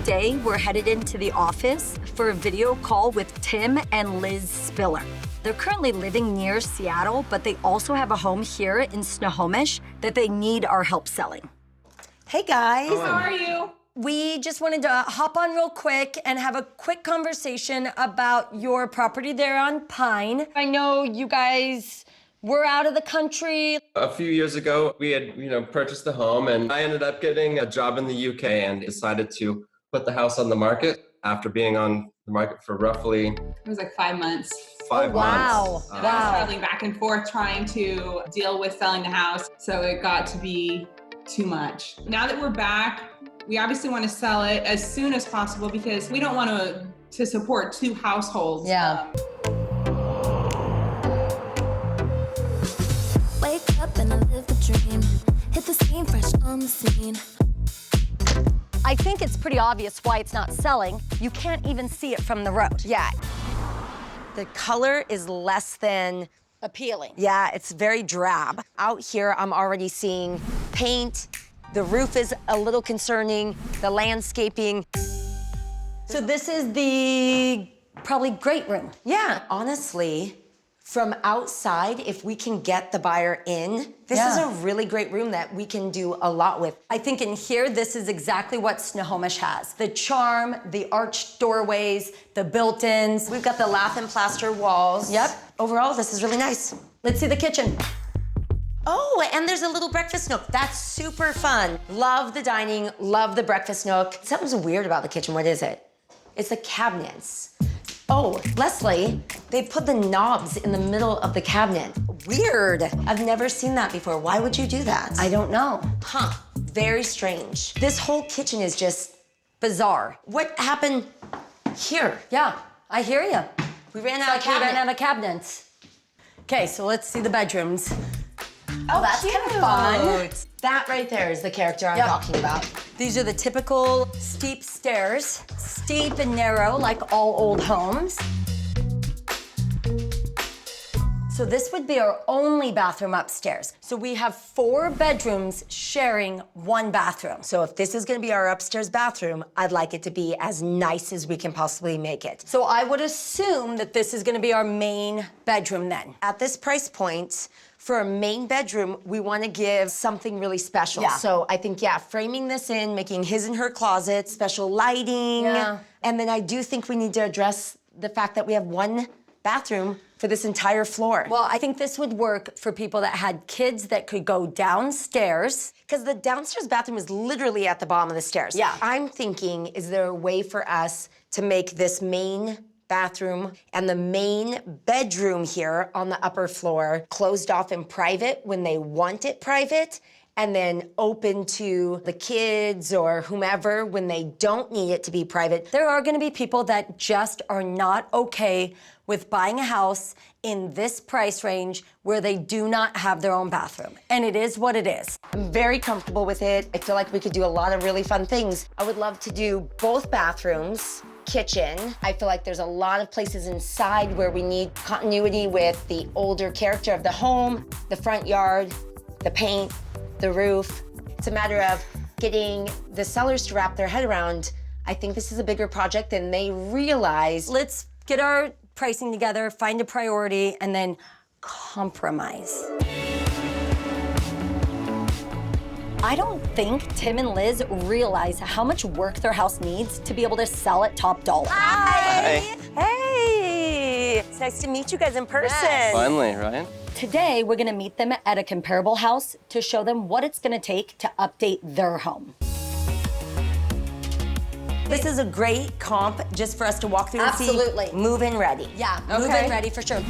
Today, we're headed into the office for a video call with Tim and Liz Spiller. They're currently living near Seattle, but they also have a home here in Snohomish that they need our help selling. Hey guys. How are you? We just wanted to hop on real quick and have a quick conversation about your property there on Pine. I know you guys were out of the country. A few years ago, we had, purchased a home, and I ended up getting a job in the UK and decided to put the house on the market after being on the market for roughly... It was like 5 months. 5 months. And I was traveling back and forth trying to deal with selling the house, so it got to be too much. Now that we're back, we obviously want to sell it as soon as possible because we don't want to support 2 households. Yeah. Wake up and I live the dream. Hit the scene fresh on the scene. I think it's pretty obvious why it's not selling. You can't even see it from the road. Yeah. The color is less than Appealing. Yeah, it's very drab. Out here, I'm already seeing paint. The roof is a little concerning, the landscaping. So this is the probably great room. Yeah, honestly, from outside, if we can get the buyer in, this is a really great room that we can do a lot with. I think in here, this is exactly what Snohomish has. The charm, the arched doorways, the built-ins. We've got the lath and plaster walls. Yep. Overall, this is really nice. Let's see the kitchen. Oh, and there's a little breakfast nook. That's super fun. Love the dining, love the breakfast nook. Something's weird about the kitchen. What is it? It's the cabinets. Oh, Leslie, they put the knobs in the middle of the cabinet. Weird. I've never seen that before. Why would you do that? I don't know. Huh, very strange. This whole kitchen is just bizarre. What happened here? Yeah, I hear you. We ran out of We ran cabinet. out of cabinets. Okay, so let's see the bedrooms. Oh, that's cute. kind of fun. That right there is the character I'm Yep. talking about. These are the typical steep stairs, steep and narrow like all old homes. So this would be our only bathroom upstairs. So we have 4 bedrooms sharing 1 bathroom. So if this is gonna be our upstairs bathroom, I'd like it to be as nice as we can possibly make it. So I would assume that this is gonna be our main bedroom then. At this price point, for a main bedroom, we wanna give something really special. Yeah. So I think, framing this in, making his and her closet, special lighting. Yeah. And then I do think we need to address the fact that we have 1 bathroom for this entire floor. Well, I think this would work for people that had kids that could go downstairs. Because the downstairs bathroom is literally at the bottom of the stairs. Yeah. I'm thinking, is there a way for us to make this main bathroom and the main bedroom here on the upper floor closed off and private when they want it private, and then open to the kids or whomever when they don't need it to be private? There are gonna be people that just are not okay with buying a house in this price range where they do not have their own bathroom. And it is what it is. I'm very comfortable with it. I feel like we could do a lot of really fun things. I would love to do both bathrooms, kitchen. I feel like there's a lot of places inside where we need continuity with the older character of the home, the front yard, the paint, the roof. It's a matter of getting the sellers to wrap their head around. I think this is a bigger project than they realize. Let's get our pricing together, find a priority, and then compromise. I don't think Tim and Liz realize how much work their house needs to be able to sell at top dollar. Hi! Hey! It's nice to meet you guys in person. Yes. Finally, right? Today, we're gonna meet them at a comparable house to show them what it's gonna take to update their home. This is a great comp just for us to walk through and see. Absolutely. Move-in ready. Yeah, move-in ready for sure.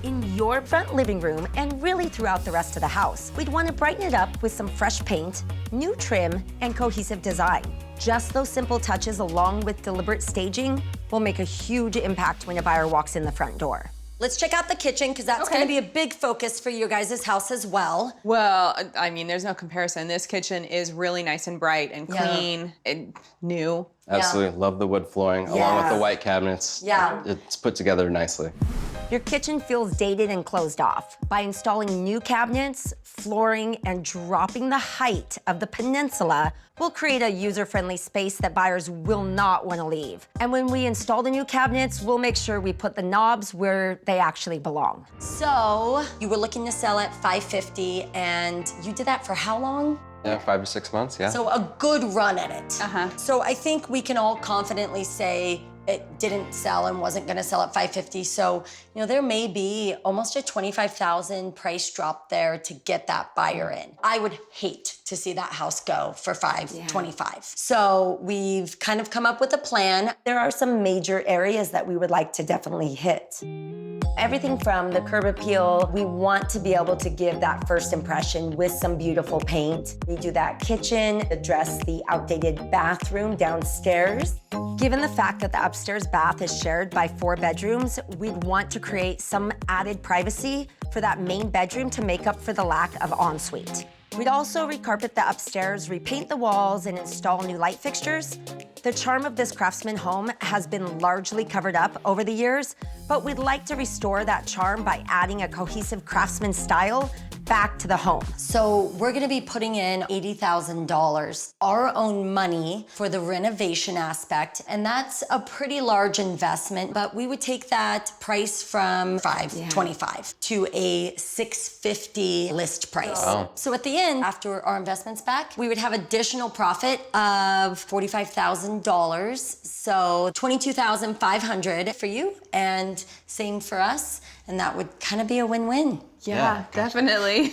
In your front living room and really throughout the rest of the house, we'd want to brighten it up with some fresh paint, new trim, and cohesive design. Just those simple touches along with deliberate staging will make a huge impact when a buyer walks in the front door. Let's check out the kitchen, because that's gonna be a big focus for your guys' house as well. Well, I mean, there's no comparison. This kitchen is really nice and bright and clean and new. Absolutely. Love the wood flooring along with the white cabinets. Yeah. It's put together nicely. your kitchen feels dated and closed off. By installing new cabinets, flooring, and dropping the height of the peninsula, we'll create a user-friendly space that buyers will not want to leave. And when we install the new cabinets, we'll make sure we put the knobs where they actually belong. So, you were looking to sell at $550, and you did that for how long? Yeah, 5 to 6 months, yeah. So a good run at it. Uh-huh. So I think we can all confidently say it didn't sell and wasn't gonna sell at $550. So, you know, there may be almost a $25,000 price drop there to get that buyer in. I would hate to see that house go for $525. So we've kind of come up with a plan. There are some major areas that we would like to definitely hit. Everything from the curb appeal, we want to be able to give that first impression with some beautiful paint. We do that kitchen, address the outdated bathroom downstairs. Given the fact that the upstairs bath is shared by 4 bedrooms, we'd want to create some added privacy for that main bedroom to make up for the lack of ensuite. We'd also recarpet the upstairs, repaint the walls, and install new light fixtures. The charm of this craftsman home has been largely covered up over the years, but we'd like to restore that charm by adding a cohesive craftsman style back to the home. So we're gonna be putting in $80,000, our own money for the renovation aspect, and that's a pretty large investment, but we would take that price from $525 to a $650 list price. Wow. So at the end, after our investment's back, we would have additional profit of $45,000, so $22,500 for you, and same for us, and that would kind of be a win-win. Yeah, definitely.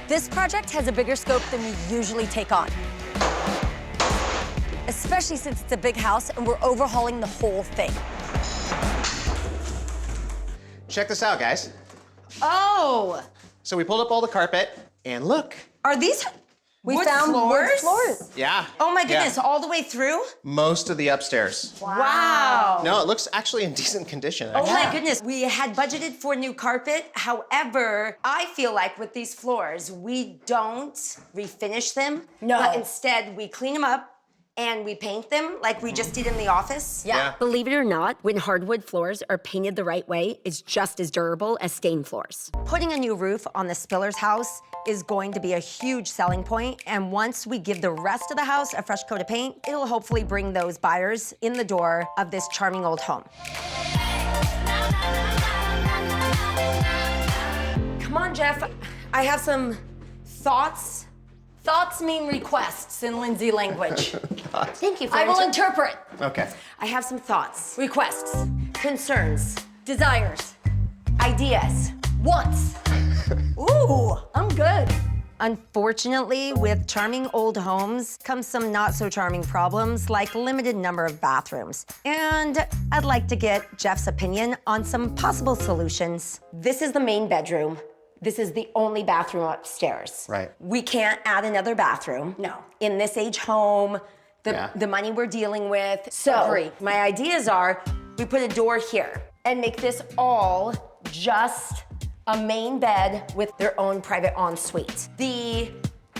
This project has a bigger scope than we usually take on, especially since it's a big house and we're overhauling the whole thing. Check this out, guys. Oh, So we pulled up all the carpet, and look. are these? We Wood found floors? wood floors. Yeah. Oh my yeah. goodness, all the way through? Most of the upstairs. Wow. No, it looks actually in decent condition. Oh Actually. my goodness, we had budgeted for new carpet. However, I feel like with these floors, we don't refinish them. No. But instead, we clean them up and we paint them like we just did in the office. Yeah. Believe it or not, when hardwood floors are painted the right way, it's just as durable as stained floors. Putting a new roof on the Spiller's house is going to be a huge selling point, and once we give the rest of the house a fresh coat of paint, it'll hopefully bring those buyers in the door of this charming old home. Come on, Jeff. I have some thoughts. Thoughts mean requests in Lyndsay language. Thank you for I will interpret. Okay. I have some thoughts, requests, concerns, desires, ideas, wants. Ooh, I'm good. Unfortunately, with charming old homes comes some not so charming problems like limited number of bathrooms. And I'd like to get Jeff's opinion on some possible solutions. This is the main bedroom. This is the only bathroom upstairs. Right. We can't add another bathroom. No. In this age home, Yeah. the money we're dealing with. So Agree. my ideas are we put a door here and make this all just a main bed with their own private ensuite. The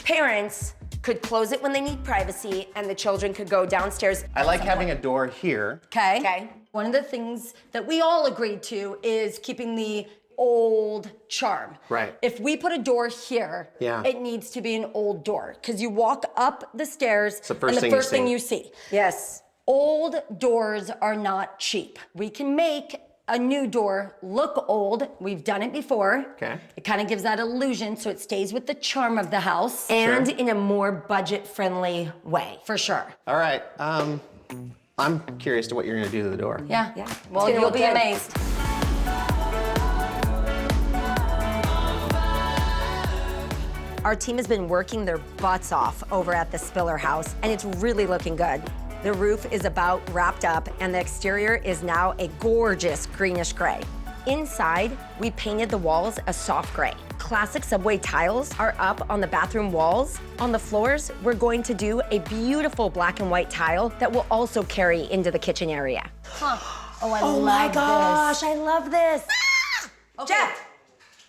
parents could close it when they need privacy and the children could go downstairs. I like having a door here. Okay. Okay. One of the things that we all agreed to is keeping the old charm. Right. If we put a door here, Yeah. it needs to be an old door because you walk up the stairs the first and the thing you first thing see. you see. Yes. Old doors are not cheap. We can make a new door look old. We've done it before. Okay. It kind of gives that illusion so it stays with the charm of the house. And Sure. in a more budget-friendly way. For sure. All right. I'm curious to what you're gonna do to the door. Yeah. Yeah. Well, It's gonna you'll look be good. amazed. Our team has been working their butts off over at the Spiller house, and it's really looking good. The roof is about wrapped up, and the exterior is now a gorgeous greenish gray. Inside, we painted the walls a soft gray. Classic subway tiles are up on the bathroom walls. On the floors, we're going to do a beautiful black and white tile that will also carry into the kitchen area. Oh, I Oh love my this. gosh, I love this. Okay. Jeff,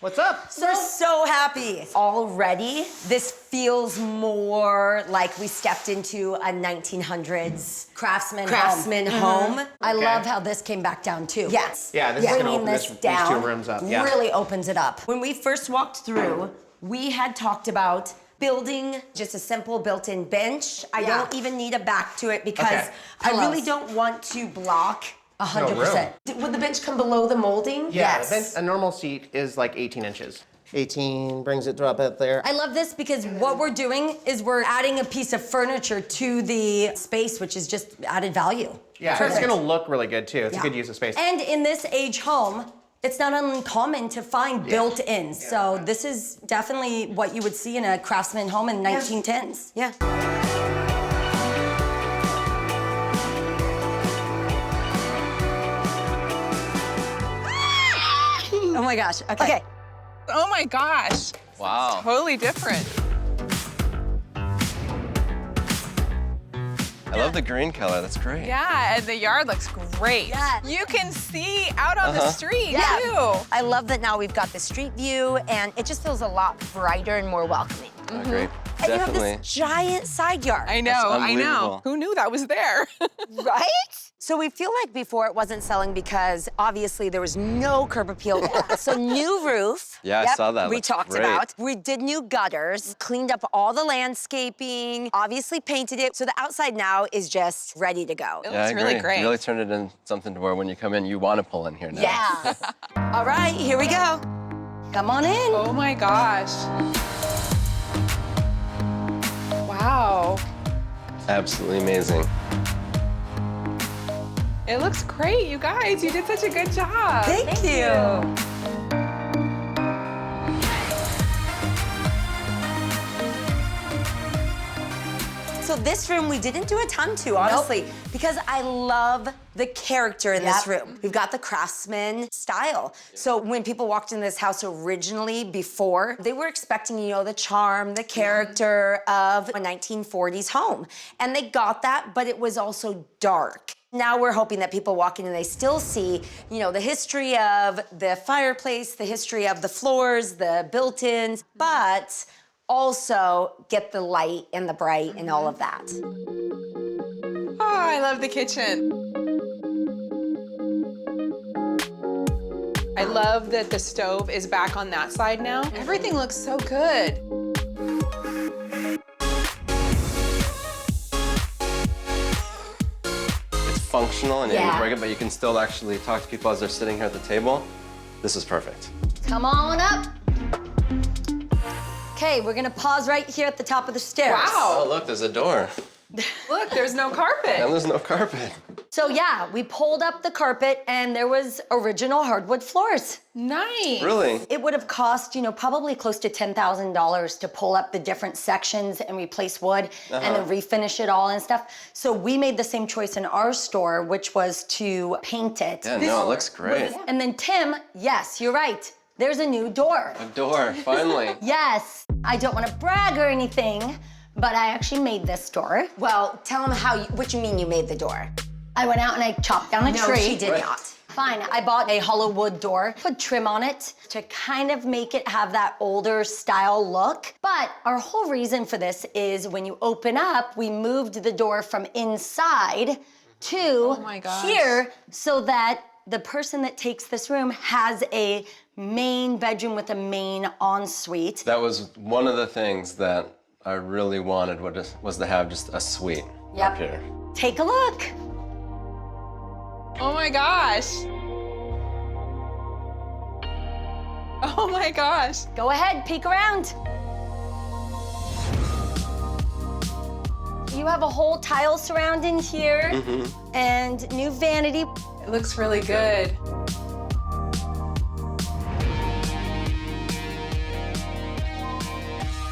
What's up? We're so happy. Already, this feels more like we stepped into a 1900s Craftsman home. I Okay. love how this came back down too. Yes. Yeah, this is gonna Bringing open this these down two rooms up. Yeah. really opens it up. When we first walked through, we had talked about building just a simple built-in bench. I Yeah. don't even need a back to it because Okay. I really Pillows. don't want to block. 100%. Would the bench come below the molding? Yeah, Yes. a normal seat is like 18 inches. 18 brings it drop out there. I love this because what we're doing is we're adding a piece of furniture to the space, which is just added value. Yeah, it's Perfect. gonna look really good too. It's Yeah. a good use of space. And in this age home, it's not uncommon to find built-ins. So this is definitely what you would see in a craftsman home in 1910s. Yeah. Oh my gosh. Okay. Oh my gosh. Wow. Totally different. I love the green color. That's great. Yeah, and the yard looks great. Yeah. You can see out on the street Yeah. too. I love that now we've got the street view and it just feels a lot brighter and more welcoming. Oh, great. And you have Definitely. this giant side yard. I know, I know. unbelievable. Who knew that was there? Right? So we feel like before it wasn't selling because obviously there was no curb appeal. So new roof. Yeah, I saw that. We Looks talked great. about. We did new gutters, cleaned up all the landscaping, obviously painted it. So the outside now is just ready to go. It Yeah, I looks really agree. great. You really turned it into something to where when you come in, you want to pull in here now. Yeah. All right, here we go. Come on in. Oh my gosh. Wow. Absolutely amazing. It looks great, you guys. You did such a good job. Thank you. So this room we didn't do a ton to, honestly, because I love the character in this room. We've got the craftsman style. So when people walked in this house originally before, they were expecting, you know, the charm, the character of a 1940s home. And they got that, but it was also dark. Now we're hoping that people walk in and they still see, you know, the history of the fireplace, the history of the floors, the built-ins, but also get the light and the bright and all of that. Oh, I love the kitchen. I love that the stove is back on that side now. Everything looks so good. It's functional and you Yeah. can break it, but you can still actually talk to people as they're sitting here at the table. This is perfect. Come on up. Okay, we're gonna pause right here at the top of the stairs. Wow. Oh, look, there's a door. Look, there's no carpet. And there's no carpet. So yeah, we pulled up the carpet and there was original hardwood floors. Nice. Really? It would have cost, you know, probably close to $10,000 to pull up the different sections and replace wood and then refinish it all and stuff. So we made the same choice in our store, which was to paint it. Yeah, no, it looks great. And then Tim, yes, you're right. There's a new door. A door, finally. Yes, I don't want to brag or anything, but I actually made this door. Well, tell them what you mean you made the door. I went out and I chopped down a No, tree. she did Right. not. Fine, I bought a hollow wood door, put trim on it to kind of make it have that older style look. But our whole reason for this is when you open up, we moved the door from inside to my gosh. here so that the person that takes this room has a main bedroom with a main ensuite. That was one of the things that I really wanted was to have just a suite Yep. up here. Take a look. Oh my gosh. Oh my gosh. Go ahead, peek around. You have a whole tile surrounding here and new vanity. It looks really good.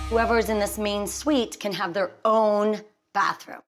Whoever's in this main suite can have their own bathroom.